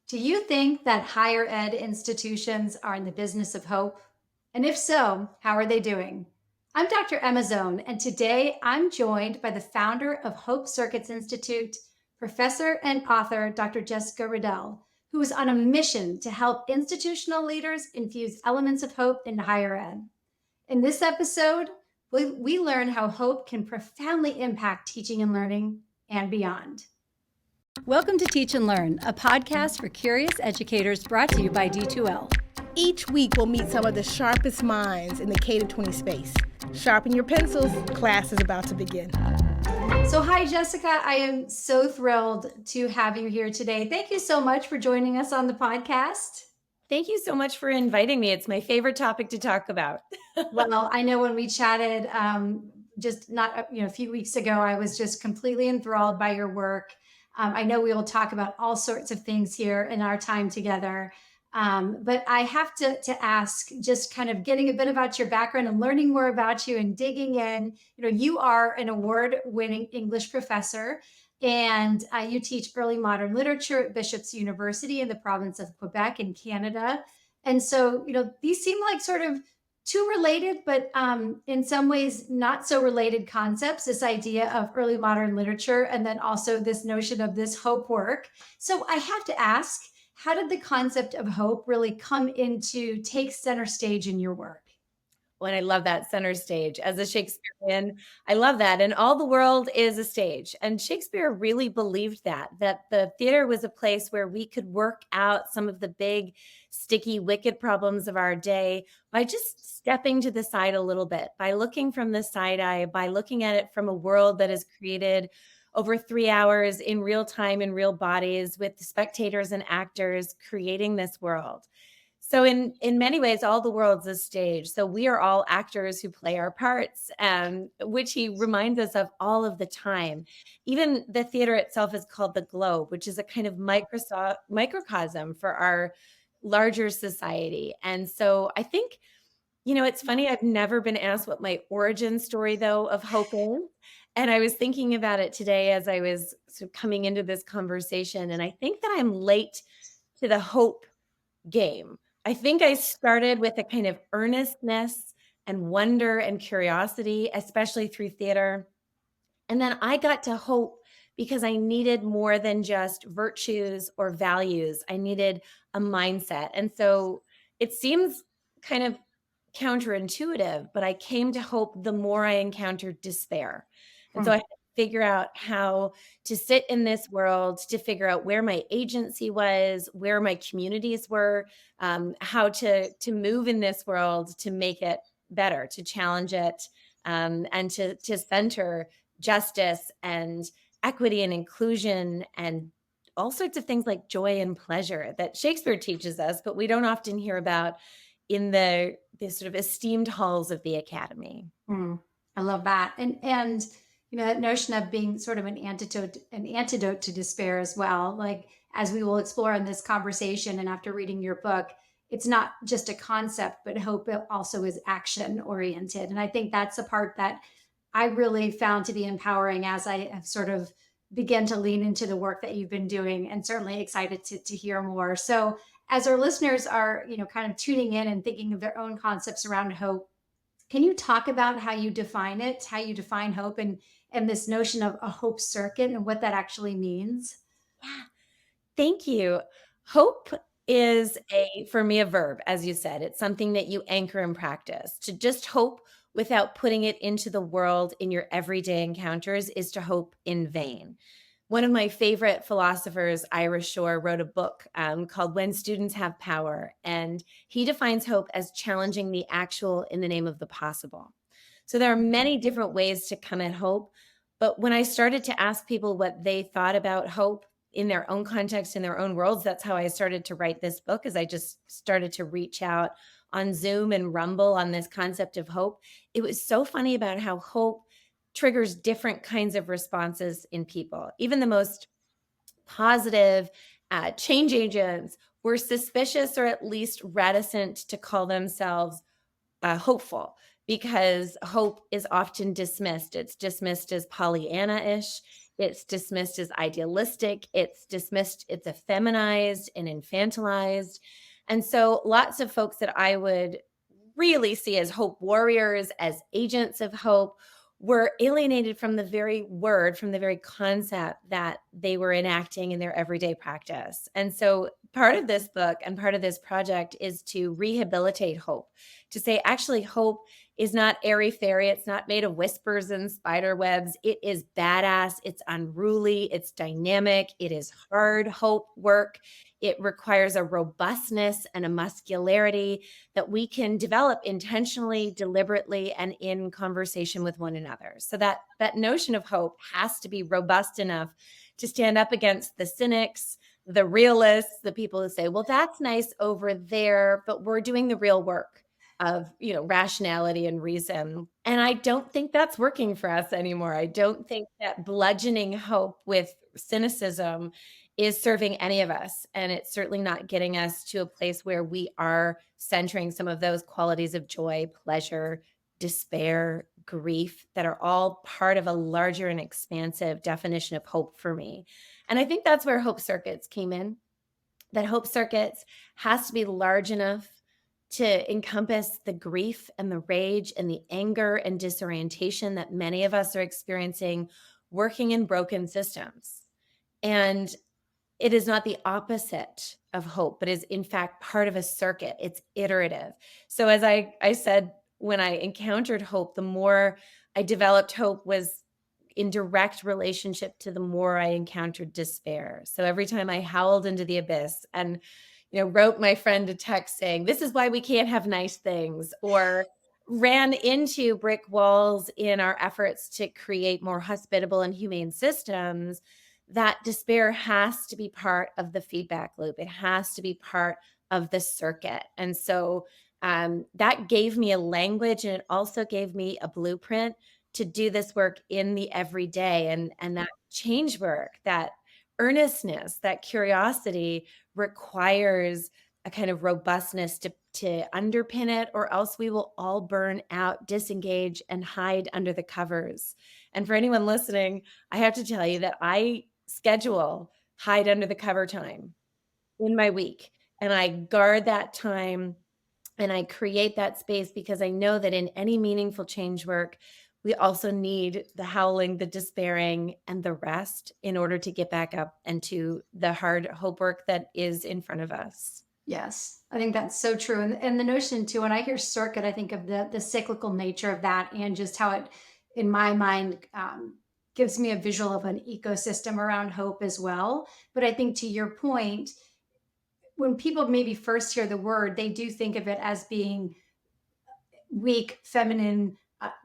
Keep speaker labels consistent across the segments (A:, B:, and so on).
A: Do you think that higher ed institutions are in the business of hope? And if so, how are they doing? I'm Dr. Emma Zone, and today I'm joined by the founder of Hope Circuits Institute, professor and author Dr. Jessica Riddell, who is on a mission to help institutional leaders infuse elements of hope into higher ed. In this episode, we learn how hope can profoundly impact teaching and learning and beyond. Welcome to Teach and Learn, a podcast for curious educators brought to you by D2L.
B: Each week, we'll meet some of the sharpest minds in the K-20 space. Sharpen your pencils, class is about to begin.
A: So hi, Jessica. I am so thrilled to have you here today. Thank you so much for joining us on the podcast.
C: Thank you so much for inviting me. It's my favorite topic to talk about.
A: Well, I know when we chatted just not a few weeks ago, I was just completely enthralled by your work. I know we will talk about all sorts of things here in our time together. But I have to ask, just kind of getting a bit about your background and learning more about you and digging in. You are an award-winning English professor, and you teach early modern literature at Bishop's University in the province of Quebec in Canada. And so, these seem like sort of two related, but in some ways not so related concepts, this idea of early modern literature, and then also this notion of this hope work. So I have to ask, how did the concept of hope really come into take center stage in your work?
C: Well, and I love that center stage. As a Shakespearean, I love that. And all the world is a stage. And Shakespeare really believed that the theater was a place where we could work out some of the big, sticky, wicked problems of our day by just stepping to the side a little bit, by looking from the side eye, by looking at it from a world that is created over 3 hours in real time, in real bodies, with spectators and actors creating this world. So in many ways, all the world's a stage. So we are all actors who play our parts, which he reminds us of all of the time. Even the theater itself is called the globe, which is a kind of microcosm for our larger society. And so I think, it's funny, I've never been asked what my origin story, though, of hope is. And I was thinking about it today as I was sort of coming into this conversation. And I think that I'm late to the hope game. I think I started with a kind of earnestness and wonder and curiosity, especially through theater. And then I got to hope because I needed more than just virtues or values. I needed a mindset. And so it seems kind of counterintuitive, but I came to hope the more I encountered despair. And so I had to figure out how to sit in this world, to figure out where my agency was, where my communities were, how to move in this world to make it better, to challenge it, and to center justice and equity and inclusion and all sorts of things like joy and pleasure that Shakespeare teaches us, but we don't often hear about in the sort of esteemed halls of the academy.
A: I love that. And that notion of being sort of an antidote to despair as well. Like, as we will explore in this conversation and after reading your book, it's not just a concept, but hope also is action oriented. And I think that's the part that I really found to be empowering as I have sort of begun to lean into the work that you've been doing, and certainly excited to hear more. So as our listeners are, kind of tuning in and thinking of their own concepts around hope, can you talk about how you define it, how you define hope, and this notion of a hope circuit and what that actually means?
C: Yeah. Thank you. Hope is for me, a verb, as you said. It's something that you anchor in practice. To just hope without putting it into the world in your everyday encounters is to hope in vain. One of my favorite philosophers, Ira Shore, wrote a book called When Students Have Power, and he defines hope as challenging the actual in the name of the possible. So there are many different ways to come at hope, but when I started to ask people what they thought about hope in their own context, in their own worlds, that's how I started to write this book, as I just started to reach out on Zoom and Rumble on this concept of hope. It was so funny about how hope triggers different kinds of responses in people. Even the most positive change agents were suspicious or at least reticent to call themselves hopeful, because hope is often dismissed. It's dismissed as Pollyanna-ish. It's dismissed as idealistic. It's effeminized and infantilized. And so lots of folks that I would really see as hope warriors, as agents of hope, were alienated from the very word, from the very concept that they were enacting in their everyday practice. And so part of this book and part of this project is to rehabilitate hope, to say, actually, hope is not airy fairy. It's not made of whispers and spider webs. It is badass. It's unruly. It's dynamic. It is hard hope work. It requires a robustness and a muscularity that we can develop intentionally, deliberately, and in conversation with one another. So that notion of hope has to be robust enough to stand up against the cynics, the realists, the people who say, well, that's nice over there, but we're doing the real work of, rationality and reason. And I don't think that's working for us anymore. I don't think that bludgeoning hope with cynicism is serving any of us. And it's certainly not getting us to a place where we are centering some of those qualities of joy, pleasure, despair, grief that are all part of a larger and expansive definition of hope for me. And I think that's where Hope Circuits came in. That Hope Circuits has to be large enough to encompass the grief and the rage and the anger and disorientation that many of us are experiencing working in broken systems. And it is not the opposite of hope, but is in fact part of a circuit. It's iterative. So as I said, when I encountered hope, the more I developed hope was in direct relationship to the more I encountered despair. So every time I howled into the abyss and wrote my friend a text saying, this is why we can't have nice things, or ran into brick walls in our efforts to create more hospitable and humane systems, that despair has to be part of the feedback loop. It has to be part of the circuit. And so that gave me a language, and it also gave me a blueprint to do this work in the everyday. And that change work, that earnestness, that curiosity requires a kind of robustness to underpin it, or else we will all burn out, disengage, and hide under the covers. And for anyone listening, I have to tell you that I schedule hide under the cover time in my week, and I guard that time and I create that space because I know that in any meaningful change work, we also need the howling, the despairing, and the rest in order to get back up and to the hard hope work that is in front of us.
A: Yes, I think that's so true. And the notion too, when I hear circuit, I think of the cyclical nature of that and just how it, in my mind, gives me a visual of an ecosystem around hope as well. But I think to your point, when people maybe first hear the word, they do think of it as being weak, feminine,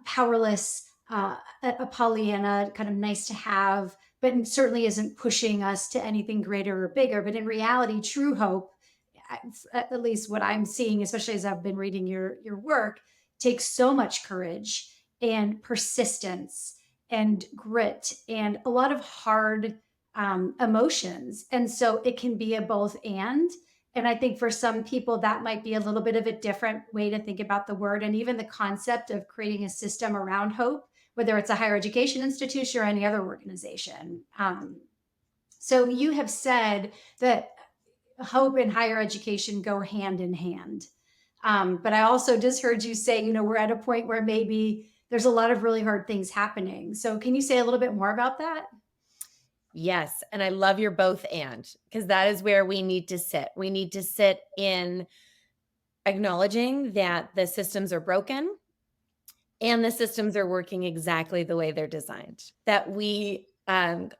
A: powerless, a Pollyanna, kind of nice to have, but it certainly isn't pushing us to anything greater or bigger. But in reality, true hope, at least what I'm seeing, especially as I've been reading your work, takes so much courage and persistence and grit and a lot of hard emotions. And so it can be a both and. And I think for some people, that might be a little bit of a different way to think about the word and even the concept of creating a system around hope, whether it's a higher education institution or any other organization. So you have said that hope and higher education go hand in hand. But I also just heard you say, we're at a point where maybe there's a lot of really hard things happening. So can you say a little bit more about that?
C: Yes. And I love your both and, because that is where we need to sit. We need to sit in acknowledging that the systems are broken and the systems are working exactly the way they're designed, that we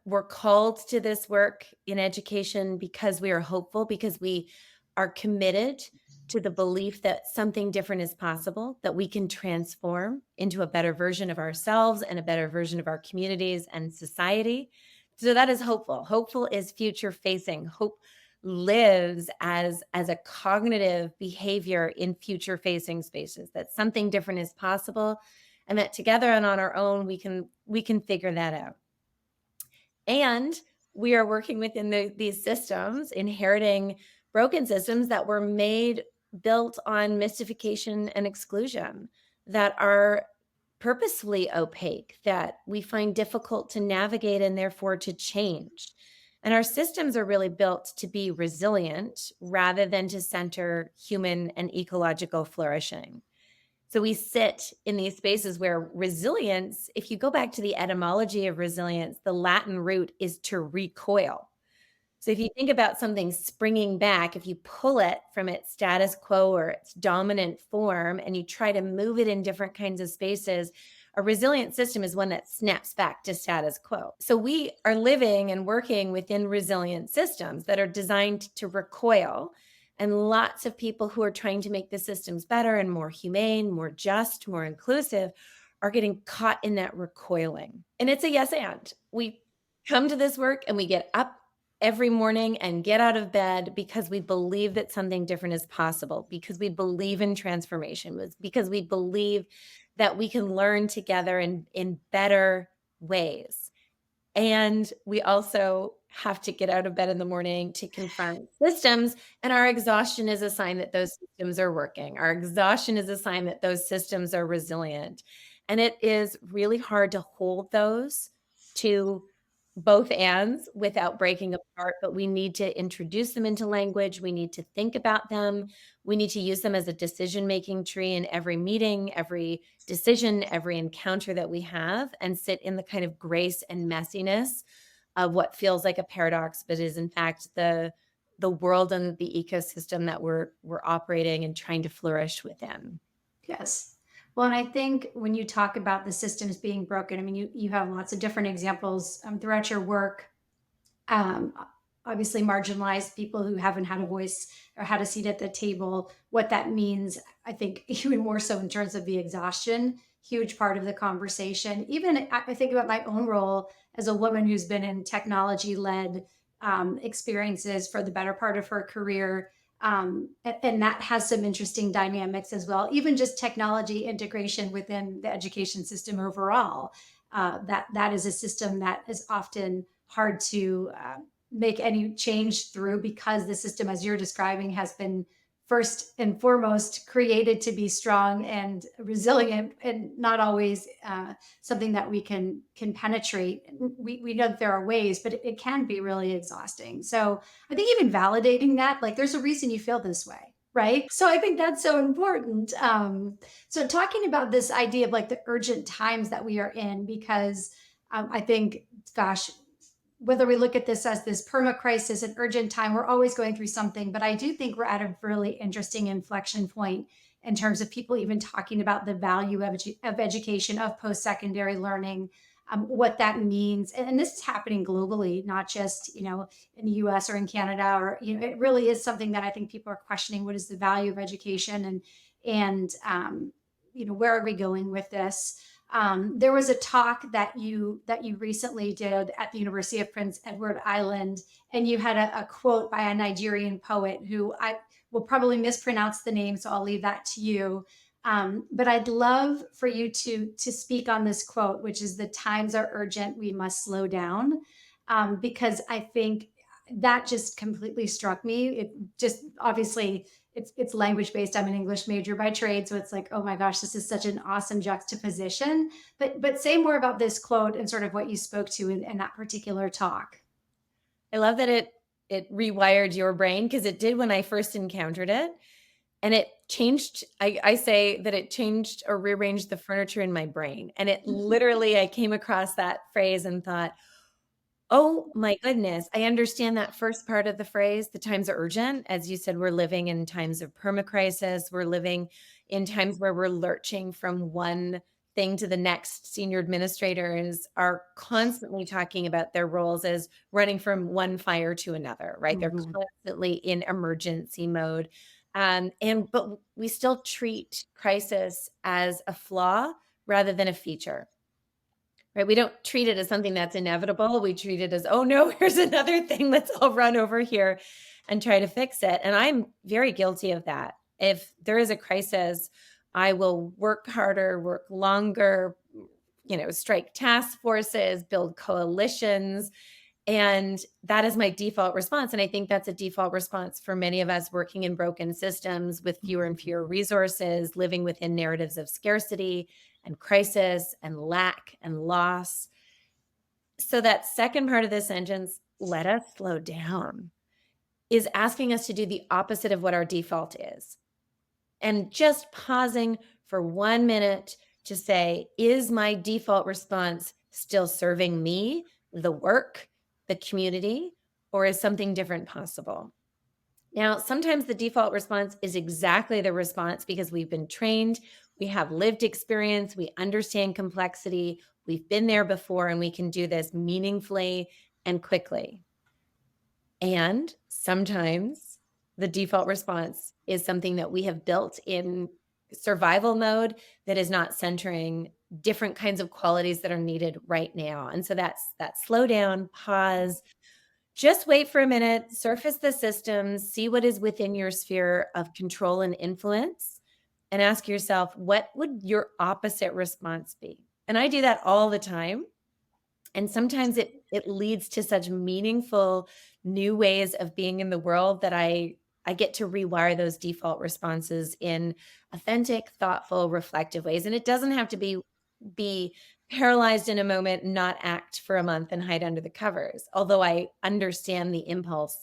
C: were called to this work in education because we are hopeful, because we are committed to the belief that something different is possible, that we can transform into a better version of ourselves and a better version of our communities and society. So that is hopeful. Hopeful is future facing. Hope lives as a cognitive behavior in future facing spaces, that something different is possible, and that together and on our own we can figure that out. And we are working within these systems, inheriting broken systems that were built on mystification and exclusion, that are purposefully opaque, that we find difficult to navigate and therefore to change. And our systems are really built to be resilient rather than to center human and ecological flourishing. So we sit in these spaces where resilience, if you go back to the etymology of resilience, the Latin root is to recoil. So if you think about something springing back, if you pull it from its status quo or its dominant form and you try to move it in different kinds of spaces, a resilient system is one that snaps back to status quo. So we are living and working within resilient systems that are designed to recoil. And lots of people who are trying to make the systems better and more humane, more just, more inclusive are getting caught in that recoiling. And it's a yes and. We come to this work and we get up every morning and get out of bed because we believe that something different is possible, because we believe in transformation, because we believe that we can learn together in better ways. And we also have to get out of bed in the morning to confront systems. And our exhaustion is a sign that those systems are working. Our exhaustion is a sign that those systems are resilient. And it is really hard to hold those to both ends without breaking apart, but we need to introduce them into language. We need to think about them. We need to use them as a decision-making tree in every meeting, every decision, every encounter that we have, and sit in the kind of grace and messiness of what feels like a paradox, but is in fact the world and the ecosystem that we're operating and trying to flourish within.
A: Yes. Well, and I think when you talk about the systems being broken, I mean, you have lots of different examples throughout your work. Um, Obviously, marginalized people who haven't had a voice or had a seat at the table, what that means, I think, even more so in terms of the exhaustion, huge part of the conversation. Even I think about my own role as a woman who's been in technology led experiences for the better part of her career. And that has some interesting dynamics as well. Even just technology integration within the education system overall. That is a system that is often hard to make any change through because the system, as you're describing, has been first and foremost created to be strong and resilient, and not always something that we can penetrate. We know that there are ways, but it can be really exhausting. So I think even validating that, like, there's a reason you feel this way, right? So I think that's so important. So talking about this idea of like the urgent times that we are in, because I think, gosh, whether we look at this as this perma crisis, an urgent time, we're always going through something. But I do think we're at a really interesting inflection point in terms of people even talking about the value of education, of post secondary learning, what that means. And this is happening globally, not just in the U.S. or in Canada, or it really is something that I think people are questioning. What is the value of education, and where are we going with this? There was a talk that you recently did at the University of Prince Edward Island, and you had a quote by a Nigerian poet who I will probably mispronounce the name, so I'll leave that to you. But I'd love for you to speak on this quote, which is, "The times are urgent, we must slow down," because I think that just completely struck me. It just obviously it's language based. I'm an English major by trade, so it's like, oh my gosh, this is such an awesome juxtaposition. But say more about this quote and sort of what you spoke to in that particular talk.
C: I love that it rewired your brain, because it did when I first encountered it. And it changed, I say that it changed or rearranged the furniture in my brain. And it literally, I came across that phrase and thought, oh my goodness, I understand that first part of the phrase. The times are urgent. As you said, we're living in times of permacrisis. We're living in times where we're lurching from one thing to the next. Senior administrators are constantly talking about their roles as running from one fire to another, right? They're
A: Mhm.
C: constantly in emergency mode. But we still treat crisis as a flaw rather than a feature. Right, we don't treat it as something that's inevitable. We treat it as, oh no, here's another thing. Let's all run over here and try to fix it. And I'm very guilty of that. If there is a crisis, I will work harder, work longer, strike task forces, build coalitions. And that is my default response. And I think that's a default response for many of us working in broken systems with fewer and fewer resources, living within narratives of scarcity and crisis and lack and loss. So, that second part of this sentence, let us slow down, is asking us to do the opposite of what our default is. And just pausing for 1 minute to say, is my default response still serving me, the work, the community, or is something different possible? Now, sometimes the default response is exactly the response because we've been trained, we have lived experience, we understand complexity, we've been there before, and we can do this meaningfully and quickly. And sometimes the default response is something that we have built in survival mode that is not centering different kinds of qualities that are needed right now. And so that's that slow down, pause, just wait for a minute, surface the systems, see what is within your sphere of control and influence, and ask yourself, what would your opposite response be? And I do that all the time. And sometimes it leads to such meaningful new ways of being in the world that I get to rewire those default responses in authentic, thoughtful, reflective ways. And it doesn't have to be paralyzed in a moment, not act for a month and hide under the covers. Although I understand the impulse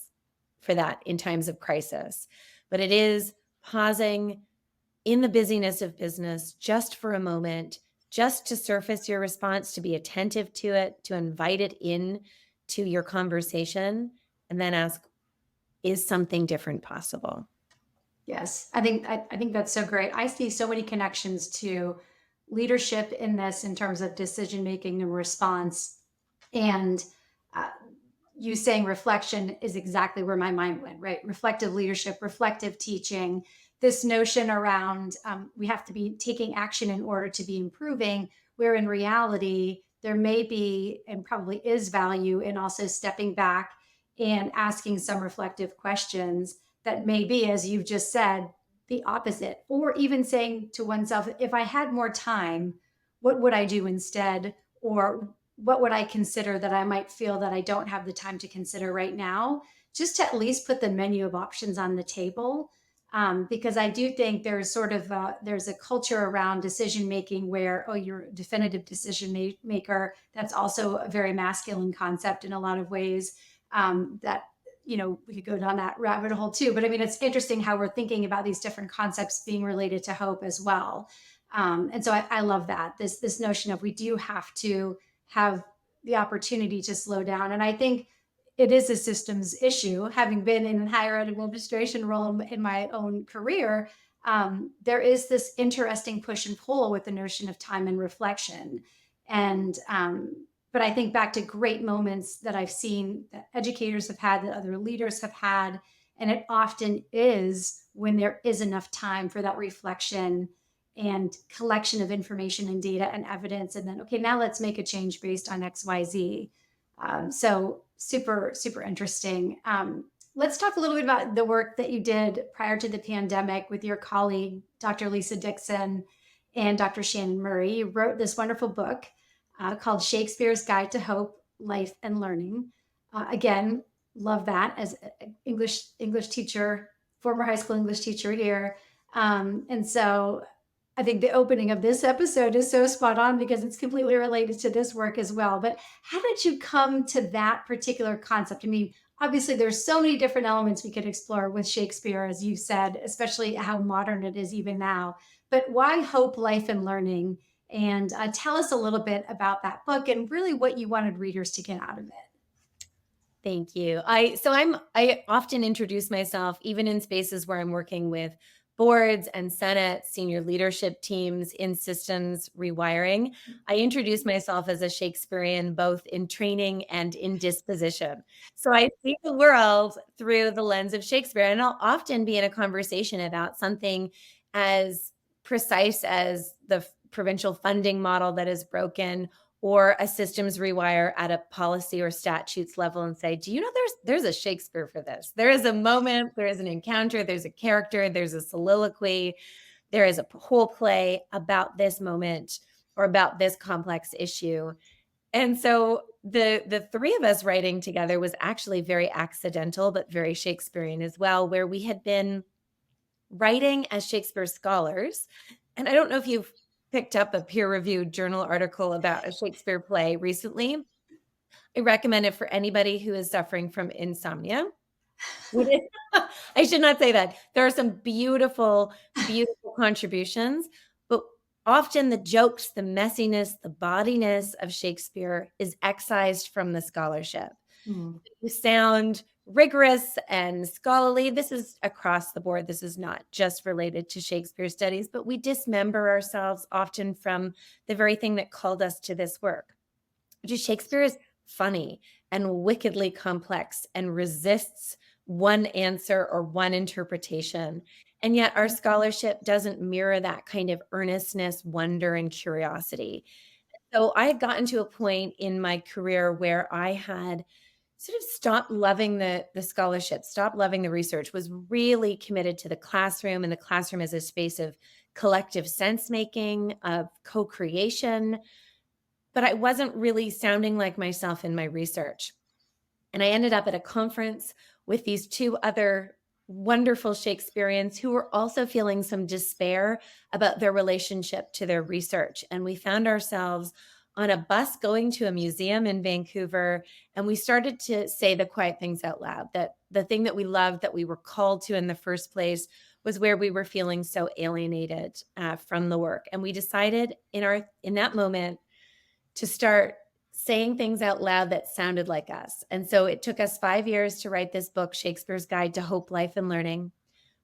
C: for that in times of crisis. But it is pausing in the busyness of business just for a moment, just to surface your response, to be attentive to it, to invite it in to your conversation, and then ask, is something different possible?
A: Yes, I think that's so great. I see so many connections to leadership in this in terms of decision making and response. And uh, you saying reflection is exactly where my mind went, right? Reflective leadership, reflective teaching, this notion around we have to be taking action in order to be improving, where in reality, there may be and probably is value in also stepping back and asking some reflective questions that may be, as you've just said, the opposite. Or even saying to oneself, if I had more time, what would I do instead? Or what would I consider that I might feel that I don't have the time to consider right now? Just to at least put the menu of options on the table. Because I do think there's sort of there's a culture around decision making where, oh, you're a definitive decision maker. That's also a very masculine concept in a lot of ways. That we could go down that rabbit hole too. But I mean, it's interesting how we're thinking about these different concepts being related to hope as well. And so I love that this notion of we do have to have the opportunity to slow down. And I think it is a systems issue. Having been in a higher ed administration role in my own career, there is this interesting push and pull with the notion of time and reflection. And but I think back to great moments that I've seen that educators have had, that other leaders have had, and it often is when there is enough time for that reflection and collection of information and data and evidence, and then okay, now let's make a change based on XYZ. So super, super interesting. Let's talk a little bit about the work that you did prior to the pandemic with your colleague, Dr. Lisa Dixon and Dr. Shannon Murray. You wrote this wonderful book called Shakespeare's Guide to Hope, Life, and Learning. Again, love that as an English teacher, former high school English teacher here. And so I think the opening of this episode is so spot on because it's completely related to this work as well. But how did you come to that particular concept? I mean, obviously, there's so many different elements we could explore with Shakespeare, as you said, especially how modern it is even now. But why hope, life, and learning? And tell us a little bit about that book and really what you wanted readers to get out of it.
C: Thank you. I often introduce myself even in spaces where I'm working with boards and senate senior leadership teams in systems rewiring. I introduce myself as a Shakespearean both in training and in disposition. So I see the world through the lens of Shakespeare, and I'll often be in a conversation about something as precise as the provincial funding model that is broken, or a systems rewire at a policy or statutes level and say, do you know there's a Shakespeare for this? There is a moment, there is an encounter, there's a character, there's a soliloquy, there is a whole play about this moment or about this complex issue. And so the three of us writing together was actually very accidental, but very Shakespearean as well, where we had been writing as Shakespeare scholars. And I don't know if you've picked up a peer-reviewed journal article about a Shakespeare play recently. I recommend it for anybody who is suffering from insomnia. It is I should not say that. There are some beautiful, beautiful contributions, but often the jokes, the messiness, the bawdiness of Shakespeare is excised from the scholarship.
A: Mm.
C: You sound rigorous and scholarly. This is across the board. This is not just related to Shakespeare studies, but we dismember ourselves often from the very thing that called us to this work, which is Shakespeare is funny and wickedly complex and resists one answer or one interpretation. And yet our scholarship doesn't mirror that kind of earnestness, wonder, and curiosity. So I had gotten to a point in my career where I had sort of stopped loving the scholarship, stopped loving the research, was really committed to the classroom, and the classroom as a space of collective sense making, of co-creation, but I wasn't really sounding like myself in my research. And I ended up at a conference with these two other wonderful Shakespeareans who were also feeling some despair about their relationship to their research. And we found ourselves on a bus going to a museum in Vancouver. And we started to say the quiet things out loud, that the thing that we loved, that we were called to in the first place, was where we were feeling so alienated from the work. And we decided in that moment to start saying things out loud that sounded like us. And so it took us 5 years to write this book, Shakespeare's Guide to Hope, Life, and Learning.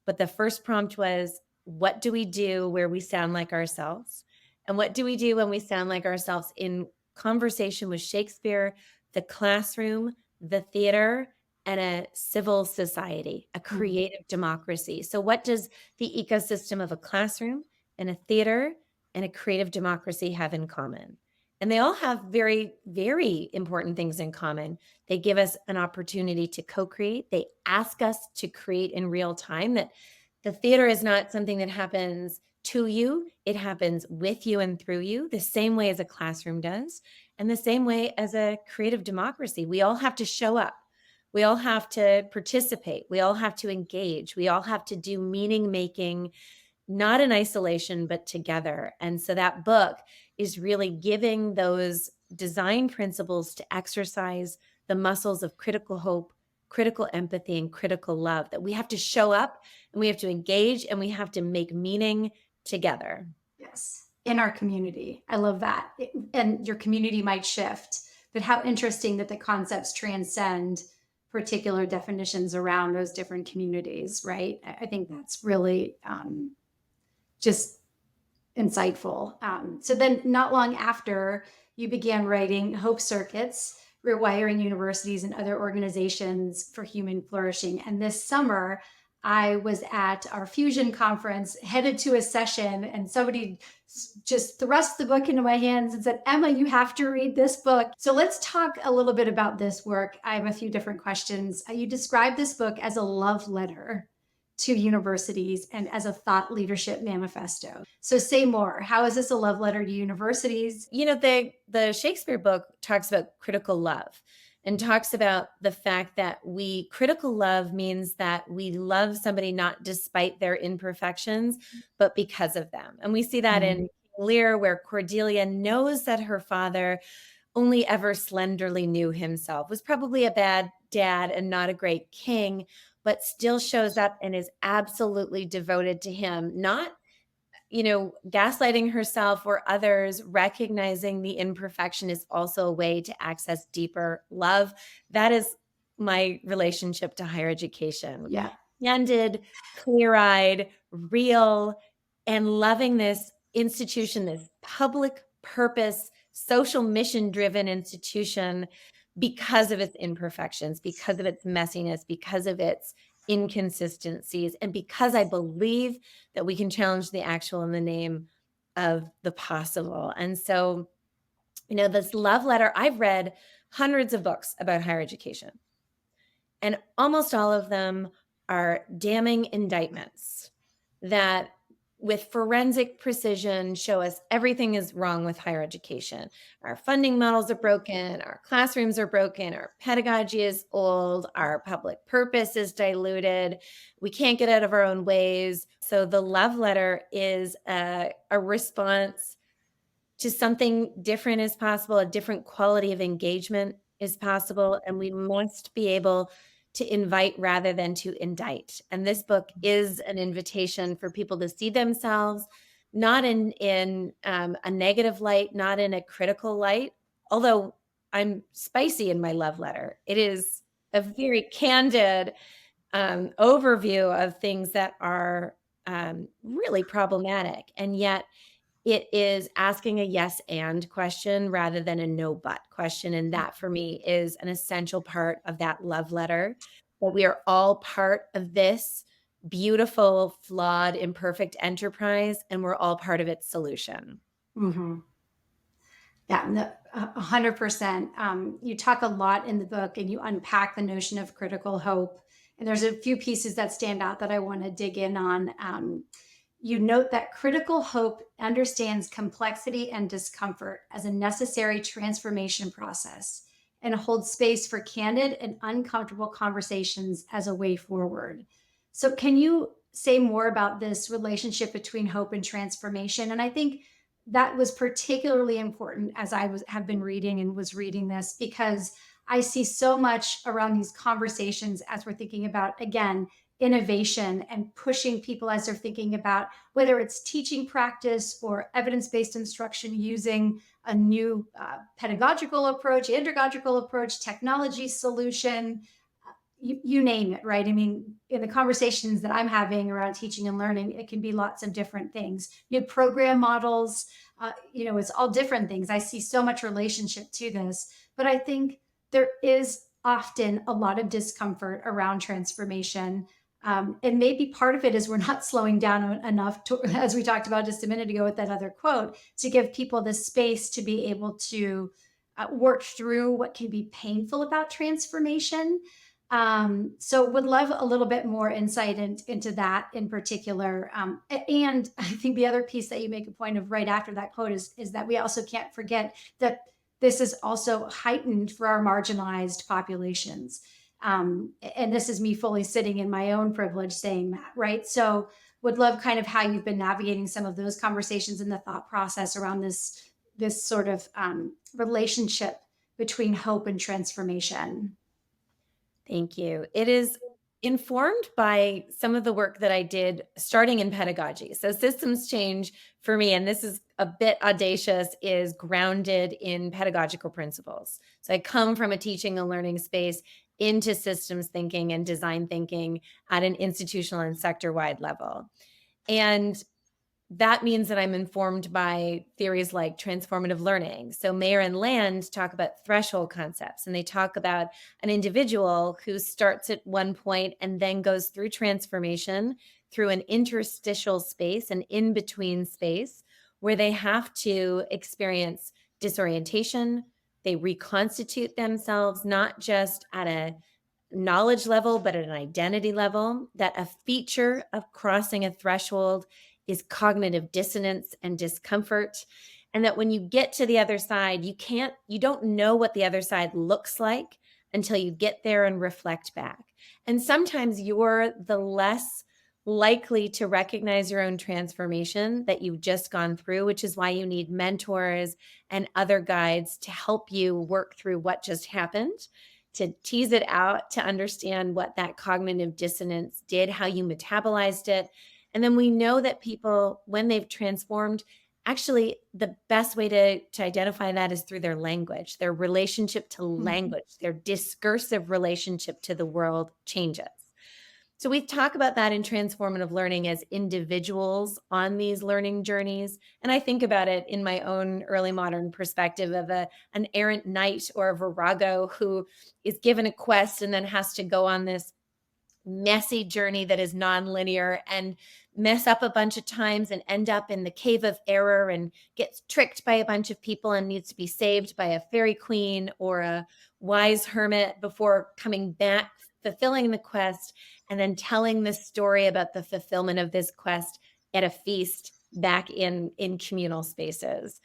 C: But the first prompt was, what do we do where we sound like ourselves? And what do we do when we sound like ourselves in conversation with Shakespeare, the classroom, the theater, and a civil society, a creative democracy? So what does the ecosystem of a classroom and a theater and a creative democracy have in common? And they all have very, very important things in common. They give us an opportunity to co-create. They ask us to create in real time, that the theater is not something that happens to you. It happens with you and through you, the same way as a classroom does, and the same way as a creative democracy. We all have to show up. We all have to participate. We all have to engage. We all have to do meaning making, not in isolation, but together. And so that book is really giving those design principles to exercise the muscles of critical hope, critical empathy, and critical love, that we have to show up and we have to engage and we have to make meaning together.
A: Yes, in our community. I love that. And your community might shift, but how interesting that the concepts transcend particular definitions around those different communities, right? I think that's really just insightful. So then, not long after, you began writing Hope Circuits, rewiring universities and other organizations for human flourishing. And this summer, I was at our Fusion conference, headed to a session, and somebody just thrust the book into my hands and said, Emma, you have to read this book. So let's talk a little bit about this work. I have a few different questions. You describe this book as a love letter to universities and as a thought leadership manifesto. So say more. How is this a love letter to universities?
C: You know, the Shakespeare book talks about critical love and talks about the fact that critical love means that we love somebody not despite their imperfections, but because of them. And we see that in King Lear, where Cordelia knows that her father only ever slenderly knew himself, was probably a bad dad and not a great king, but still shows up and is absolutely devoted to him, not, gaslighting herself or others, recognizing the imperfection is also a way to access deeper love. That is my relationship to higher education.
A: Yeah.
C: Candid, clear-eyed, real, and loving this institution, this public purpose, social mission-driven institution, because of its imperfections, because of its messiness, because of its inconsistencies, and because I believe that we can challenge the actual in the name of the possible. And so, this love letter, I've read hundreds of books about higher education, and almost all of them are damning indictments that with forensic precision show us everything is wrong with higher education. Our funding models are broken, our classrooms are broken, our pedagogy is old, our public purpose is diluted, we can't get out of our own ways. So the love letter is a response to something different is possible, a different quality of engagement is possible, and we must be able to invite rather than to indict. And this book is an invitation for people to see themselves not in a negative light, not in a critical light. Although I'm spicy in my love letter, it is a very candid overview of things that are really problematic, and yet it is asking a yes and question rather than a no but question. And that for me is an essential part of that love letter, that we are all part of this beautiful, flawed, imperfect enterprise, and we're all part of its solution.
A: Hmm. Yeah, no, 100%. You talk a lot in the book and you unpack the notion of critical hope. And there's a few pieces that stand out that I want to dig in on. You note that critical hope understands complexity and discomfort as a necessary transformation process and holds space for candid and uncomfortable conversations as a way forward. So, can you say more about this relationship between hope and transformation? And I think that was particularly important as have been reading and was reading this, because I see so much around these conversations as we're thinking about, again, innovation and pushing people as they're thinking about whether it's teaching practice or evidence-based instruction using a new pedagogical approach, andragogical approach, technology solution, you name it, right? I mean, in the conversations that I'm having around teaching and learning, it can be lots of different things. You have program models, it's all different things. I see so much relationship to this, but I think there is often a lot of discomfort around transformation. And maybe part of it is we're not slowing down enough to, as we talked about just a minute ago with that other quote, to give people the space to be able to work through what can be painful about transformation. So would love a little bit more insight into that in particular. And I think the other piece that you make a point of right after that quote is that we also can't forget that this is also heightened for our marginalized populations. And this is me fully sitting in my own privilege saying that, right? So would love kind of how you've been navigating some of those conversations and the thought process around this sort of relationship between hope and transformation.
C: Thank you. It is informed by some of the work that I did starting in pedagogy. So, systems change for me, and this is a bit audacious, is grounded in pedagogical principles. So, I come from a teaching and learning space into systems thinking and design thinking at an institutional and sector wide level. And that means that I'm informed by theories like transformative learning. So Mayer and Land talk about threshold concepts, and they talk about an individual who starts at one point and then goes through transformation through an interstitial space, an in-between space, where they have to experience disorientation. They reconstitute themselves, not just at a knowledge level, but at an identity level, that a feature of crossing a threshold is cognitive dissonance and discomfort. And that when you get to the other side, you don't know what the other side looks like until you get there and reflect back. And sometimes you're the less likely to recognize your own transformation that you've just gone through, which is why you need mentors and other guides to help you work through what just happened, to tease it out, to understand what that cognitive dissonance did, how you metabolized it. And then we know that people, when they've transformed, actually the best way to identify that is through their language, their relationship to
A: Mhm.
C: language, their discursive relationship to the world changes. So we talk about that in transformative learning as individuals on these learning journeys. And I think about it in my own early modern perspective of an errant knight or a virago who is given a quest and then has to go on this messy journey that is nonlinear and mess up a bunch of times and end up in the cave of error and gets tricked by a bunch of people and needs to be saved by a fairy queen or a wise hermit before coming back, fulfilling the quest, and then telling the story about the fulfillment of this quest at a feast back in communal spaces.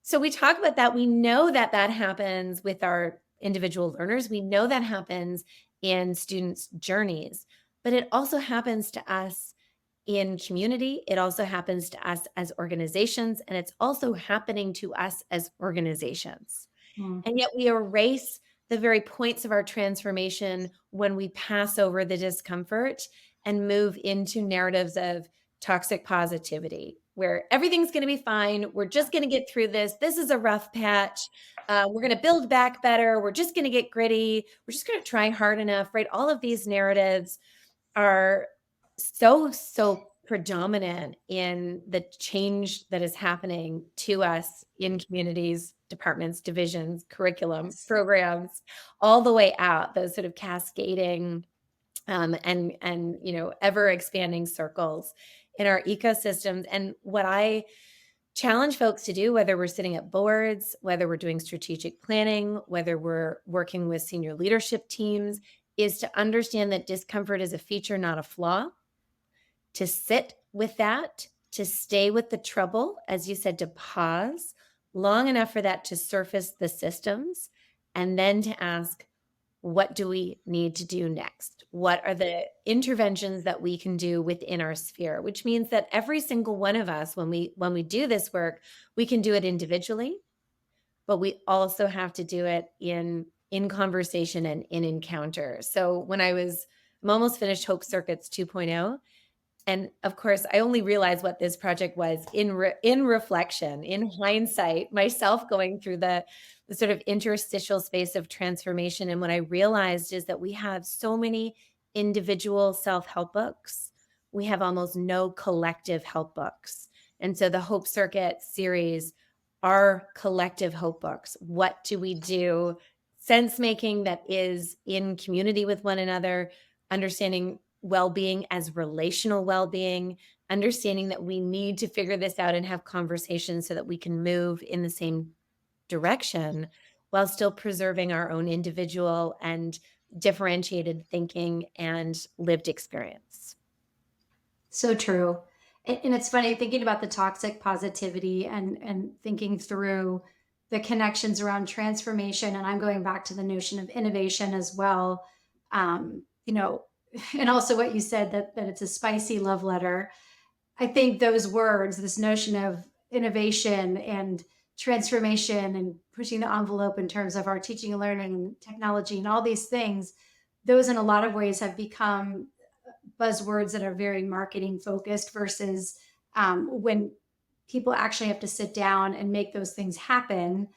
C: So we talk about that. We know that that happens with our individual learners. We know that happens in students' journeys, but it also happens to us in community. It also happens to us as organizations, and it's also happening to us as organizations.
A: Mm.
C: And yet we erase the very points of our transformation when we pass over the discomfort and move into narratives of toxic positivity, where everything's going to be fine. We're just going to get through this. This is a rough patch. We're going to build back better. We're just going to get gritty. We're just going to try hard enough, right? All of these narratives are so predominant in the change that is happening to us in communities, departments, divisions, curriculum,
A: Yes.
C: programs, all the way out, those sort of cascading and ever expanding circles in our ecosystems. And what I challenge folks to do, whether we're sitting at boards, whether we're doing strategic planning, whether we're working with senior leadership teams, is to understand that discomfort is a feature, not a flaw, to sit with that, to stay with the trouble, as you said, to pause long enough for that to surface the systems, and then to ask, what do we need to do next? What are the interventions that we can do within our sphere? Which means that every single one of us, when we do this work, we can do it individually, but we also have to do it in conversation and in encounter. So I'm almost finished Hope Circuits 2.0. And of course, I only realized what this project was in reflection, in hindsight, myself going through the sort of interstitial space of transformation. And what I realized is that we have so many individual self-help books. We have almost no collective help books. And so the Hope Circuit series are collective hope books. What do we do? Sense making that is in community with one another, understanding well-being as relational well-being, understanding that we need to figure this out and have conversations so that we can move in the same direction while still preserving our own individual and differentiated thinking and lived experience.
A: So true. And it's funny thinking about the toxic positivity and thinking through the connections around transformation. And I'm going back to the notion of innovation as well. You know, and also what you said that it's a spicy love letter. I think those words, this notion of innovation and transformation and pushing the envelope in terms of our teaching and learning and technology and all these things, those in a lot of ways have become buzzwords that are very marketing focused versus when people actually have to sit down and make those things happen.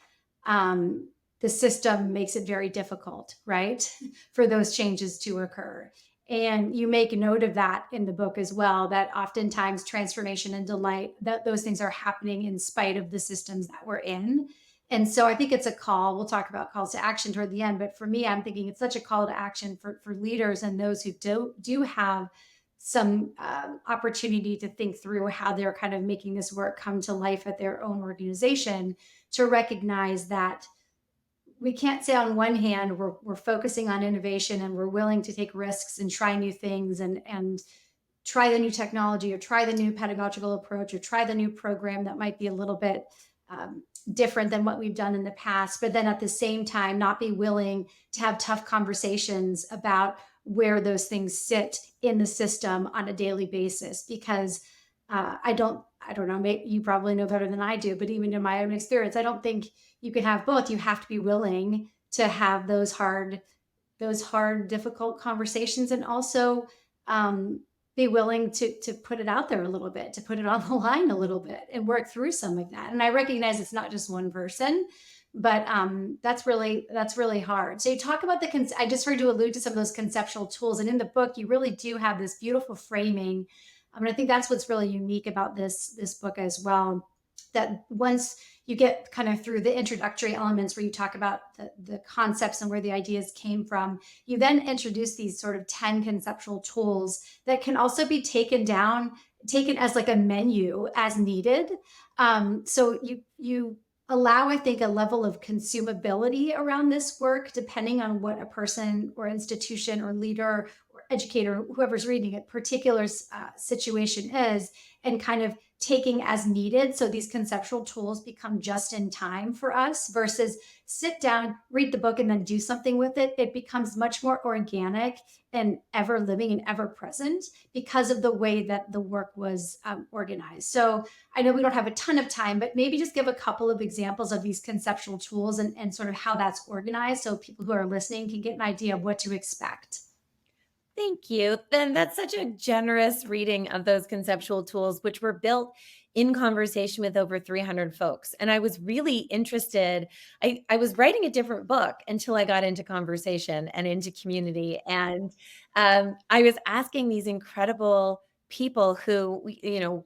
A: um, the system makes it very difficult, right, for those changes to occur. And you make note of that in the book as well, that oftentimes transformation and delight, that those things are happening in spite of the systems that we're in. And so I think it's a call. We'll talk about calls to action toward the end, but for me, I'm thinking it's such a call to action for leaders and those who do have some opportunity to think through how they're kind of making this work come to life at their own organization, to recognize that we can't say on one hand we're focusing on innovation and we're willing to take risks and try new things and try the new technology or try the new pedagogical approach or try the new program that might be a little bit different than what we've done in the past, but then at the same time not be willing to have tough conversations about where those things sit in the system on a daily basis. Because I don't know, maybe you probably know better than I do, but even in my own experience, I don't think you can have both. You have to be willing to have those hard, difficult conversations, and also be willing to put it out there a little bit, to put it on the line a little bit, and work through some of that. And I recognize it's not just one person, but that's really hard. So you talk about I just heard you allude to some of those conceptual tools, and in the book, you really do have this beautiful framing. I mean, I think that's what's really unique about this book as well. That once you get kind of through the introductory elements where you talk about the concepts and where the ideas came from, you then introduce these sort of 10 conceptual tools that can also be taken as like a menu as needed. So you allow, I think, a level of consumability around this work, depending on what a person or institution or leader or educator, whoever's reading it, particular situation is, and kind of taking as needed. So these conceptual tools become just in time for us versus sit down, read the book, and then do something with it. It becomes much more organic and ever living and ever present because of the way that the work was organized. So I know we don't have a ton of time, but maybe just give a couple of examples of these conceptual tools and sort of how that's organized so people who are listening can get an idea of what to expect.
C: Thank you. Then that's such a generous reading of those conceptual tools, which were built in conversation with over 300 folks. And I was really interested. I was writing a different book until I got into conversation and into community. And I was asking these incredible people who,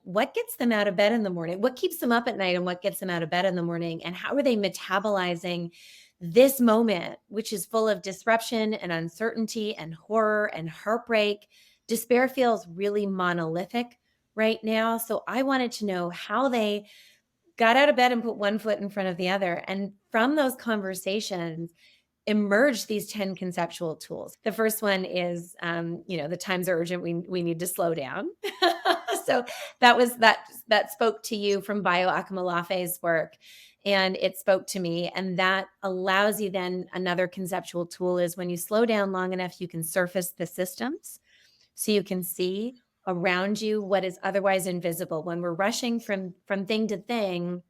C: what gets them out of bed in the morning? What keeps them up at night and what gets them out of bed in the morning? And how are they metabolizing this moment, which is full of disruption and uncertainty and horror and heartbreak? Despair feels really monolithic right now. So I wanted to know how they got out of bed and put one foot in front of the other. And from those conversations, emerged these 10 conceptual tools. The first one is, the times are urgent. We need to slow down. So that spoke to you from Bio Akamolafe's work, and it spoke to me. And that allows you then another conceptual tool is when you slow down long enough, you can surface the systems so you can see around you what is otherwise invisible. When we're rushing from thing to thing,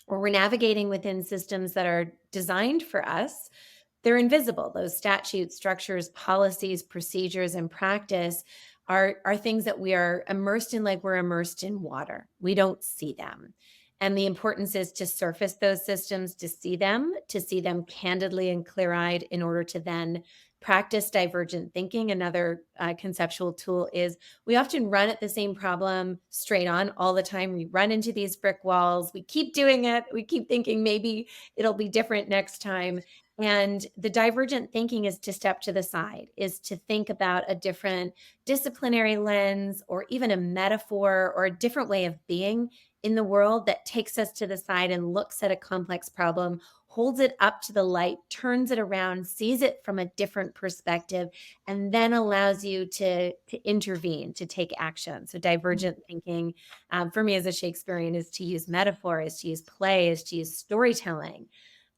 C: or we're navigating within systems that are designed for us, they're invisible. Those statutes, structures, policies, procedures, and practice are things that we are immersed in like we're immersed in water. We don't see them. And the importance is to surface those systems, to see them candidly and clear-eyed in order to then practice divergent thinking. Another conceptual tool is we often run at the same problem straight on all the time. We run into these brick walls. We keep doing it. We keep thinking maybe it'll be different next time. And the divergent thinking is to step to the side, is to think about a different disciplinary lens or even a metaphor or a different way of being in the world that takes us to the side and looks at a complex problem, holds it up to the light, turns it around, sees it from a different perspective, and then allows you to intervene, to take action. So divergent thinking, for me as a Shakespearean, is to use metaphor, is to use play, is to use storytelling.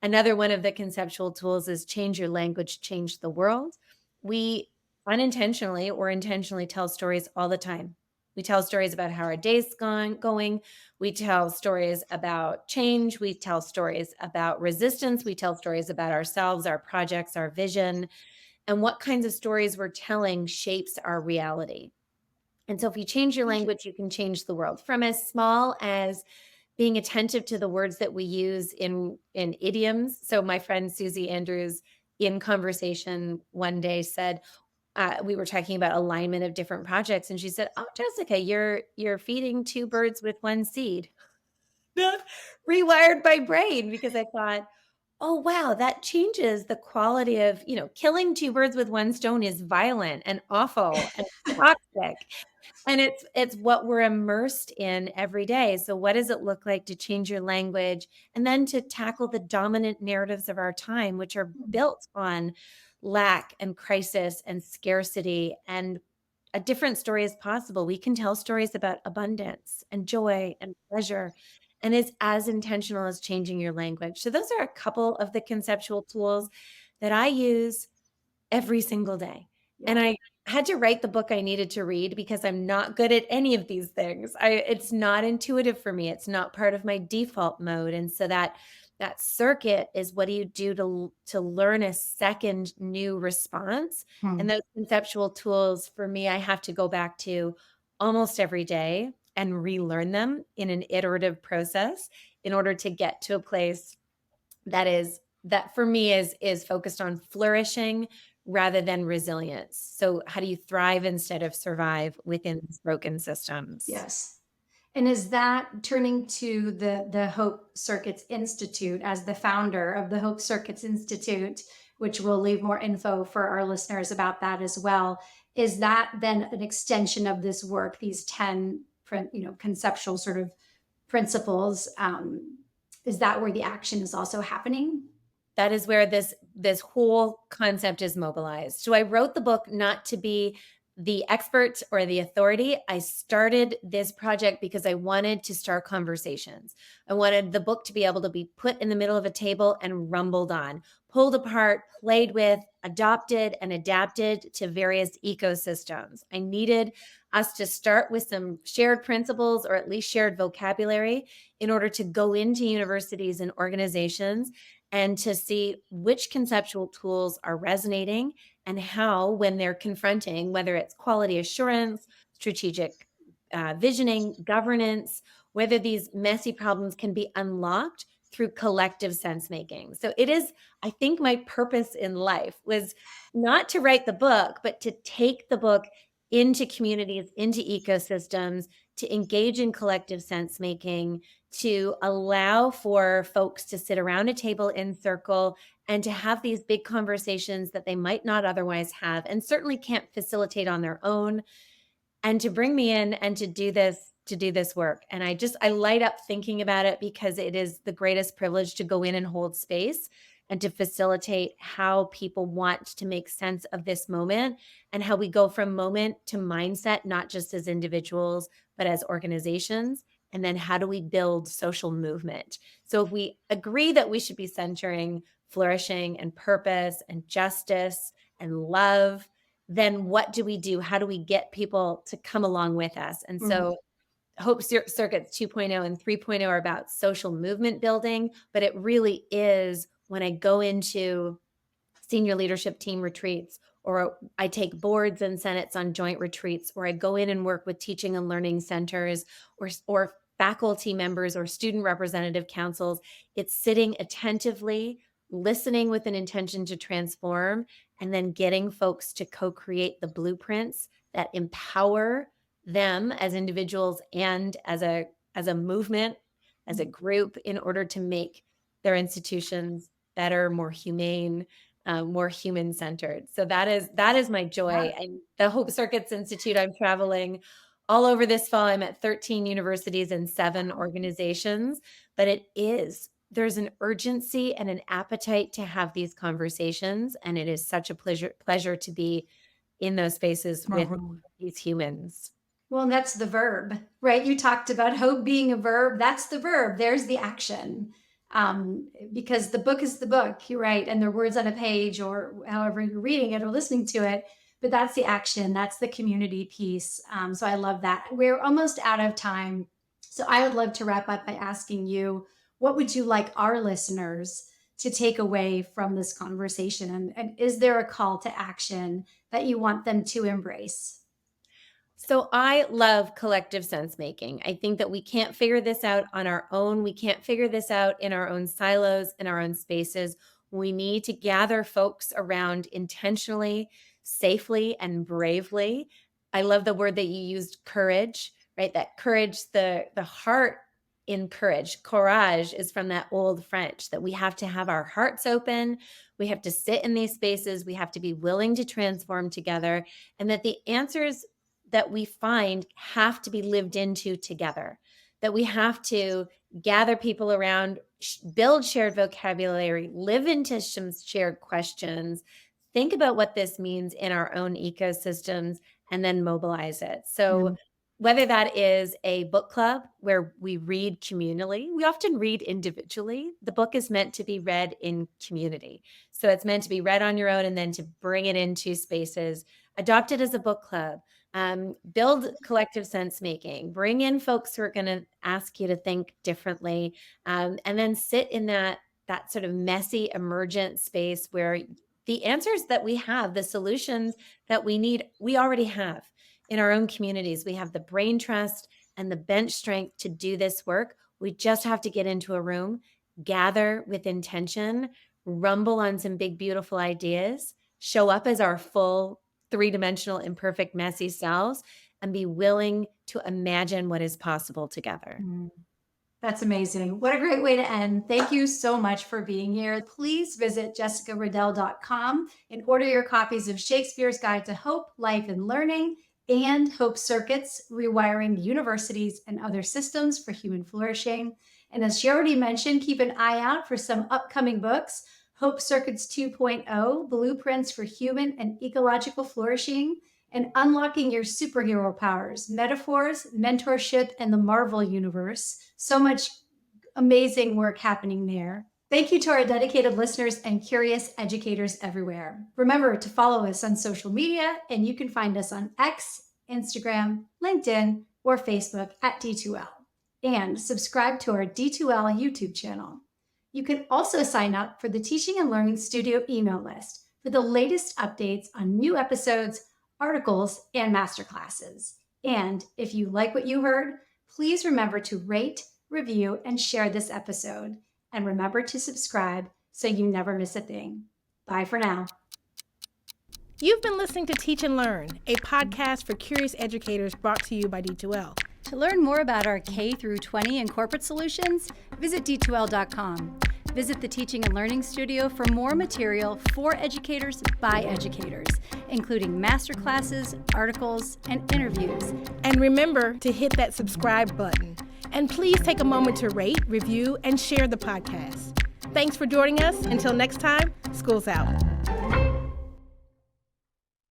C: Another one of the conceptual tools is change your language, change the world. We unintentionally or intentionally tell stories all the time. We tell stories about how our day's going. We tell stories about change. We tell stories about resistance. We tell stories about ourselves, our projects, our vision. And what kinds of stories we're telling shapes our reality. And so if you change your language, you can change the world. From as small as being attentive to the words that we use in idioms. So my friend Susie Andrews in conversation one day said, we were talking about alignment of different projects, and she said, "Oh, Jessica, you're feeding two birds with one seed." That rewired my brain because I thought, "Oh, wow, that changes the quality of, killing two birds with one stone is violent and awful and toxic." And it's what we're immersed in every day. So what does it look like to change your language and then to tackle the dominant narratives of our time, which are built on lack and crisis and scarcity, and a different story is possible. We can tell stories about abundance and joy and pleasure, and it's as intentional as changing your language. So those are a couple of the conceptual tools that I use every single day. And
A: Yeah.
C: I had to write the book I needed to read because I'm not good at any of these things. It's not intuitive for me. It's not part of my default mode. And so that circuit is, what do you do to learn a second new response?
A: Hmm.
C: And those conceptual tools for me, I have to go back to almost every day and relearn them in an iterative process in order to get to a place that for me is focused on flourishing rather than resilience. So how do you thrive instead of survive within these broken systems?
A: Yes. And is that turning to the Hope Circuits Institute as the founder of the Hope Circuits Institute, which we'll leave more info for our listeners about that as well? Is that then an extension of this work, these 10 conceptual sort of principles? Is that where the action is also happening?
C: That is where this whole concept is mobilized. So I wrote the book not to be the expert or the authority. I started this project because I wanted to start conversations. I wanted the book to be able to be put in the middle of a table and rumbled on, pulled apart, played with, adopted, and adapted to various ecosystems. I needed us to start with some shared principles or at least shared vocabulary in order to go into universities and organizations and to see which conceptual tools are resonating and how, when they're confronting, whether it's quality assurance, strategic visioning, governance, whether these messy problems can be unlocked through collective sense making. So it is, I think my purpose in life was not to write the book, but to take the book into communities, into ecosystems, to engage in collective sense making, to allow for folks to sit around a table in circle and to have these big conversations that they might not otherwise have and certainly can't facilitate on their own, and to bring me in and to do this work. And I light up thinking about it because it is the greatest privilege to go in and hold space and to facilitate how people want to make sense of this moment and how we go from moment to mindset, not just as individuals, but as organizations. And then how do we build social movement? So if we agree that we should be centering flourishing and purpose and justice and love, then what do we do? How do we get people to come along with us? And
A: Mhm.
C: so Hope Circuits 2.0 and 3.0 are about social movement building, but it really is when I go into senior leadership team retreats, or I take boards and senates on joint retreats, or I go in and work with teaching and learning centers or faculty members or student representative councils. It's sitting attentively, listening with an intention to transform, and then getting folks to co-create the blueprints that empower them as individuals and as a movement, as a group, in order to make their institutions better, more humane, more human centered. So that is my joy. And the Hope Circuits Institute, I'm traveling all over this fall. I'm at 13 universities and 7 organizations, but there's an urgency and an appetite to have these conversations. And it is such a pleasure to be in those spaces with
A: Mhm.
C: these humans.
A: Well, and that's the verb, right? You talked about hope being a verb. That's the verb. There's the action. Because the book is the book, you're right, and the words on a page or however you're reading it or listening to it. But that's the action. That's the community piece. So I love that. We're almost out of time. So I would love to wrap up by asking you, what would you like our listeners to take away from this conversation? And is there a call to action that you want them to embrace?
C: So I love collective sense making. I think that we can't figure this out on our own. We can't figure this out in our own silos, in our own spaces. We need to gather folks around intentionally, safely, and bravely. I love the word that you used, courage, right? That courage, the heart in courage. Courage is from that old French, that we have to have our hearts open. We have to sit in these spaces. We have to be willing to transform together, and that the answers that we find have to be lived into together, that we have to gather people around, build shared vocabulary, live into some shared questions, think about what this means in our own ecosystems, and then mobilize it. So,
A: Mm.
C: whether that is a book club where we read communally, we often read individually. The book is meant to be read in community. So, it's meant to be read on your own and then to bring it into spaces. Adopt it as a book club. Build collective sense making, bring in folks who are going to ask you to think differently, and then sit in that sort of messy emergent space where the answers that we have, the solutions that we need, we already have in our own communities. We have the brain trust and the bench strength to do this work. We just have to get into a room, gather with intention, rumble on some big beautiful ideas, show up as our full three-dimensional, imperfect, messy selves, and be willing to imagine what is possible together.
A: Mm. That's amazing. What a great way to end. Thank you so much for being here. Please visit jessicariddell.com and order your copies of Shakespeare's Guide to Hope, Life, and Learning and Hope Circuits, Rewiring Universities and Other Systems for Human Flourishing. And as she already mentioned, keep an eye out for some upcoming books: Hope Circuits 2.0, Blueprints for Human and Ecological Flourishing, and unlocking your superhero powers, metaphors, mentorship, and the Marvel universe. So much amazing work happening there. Thank you to our dedicated listeners and curious educators everywhere. Remember to follow us on social media, and you can find us on X, Instagram, LinkedIn, or Facebook at D2L. And subscribe to our D2L YouTube channel. You can also sign up for the Teaching and Learning Studio email list for the latest updates on new episodes, articles, and masterclasses. And if you like what you heard, please remember to rate, review, and share this episode. And remember to subscribe so you never miss a thing. Bye for now.
B: You've been listening to Teach and Learn, a podcast for curious educators brought to you by D2L.
A: To learn more about our K through 20 and corporate solutions, visit d2l.com. Visit the Teaching and Learning Studio for more material for educators by educators, including masterclasses, articles, and interviews.
B: And remember to hit that subscribe button. And please take a moment to rate, review, and share the podcast. Thanks for joining us. Until next time, school's out.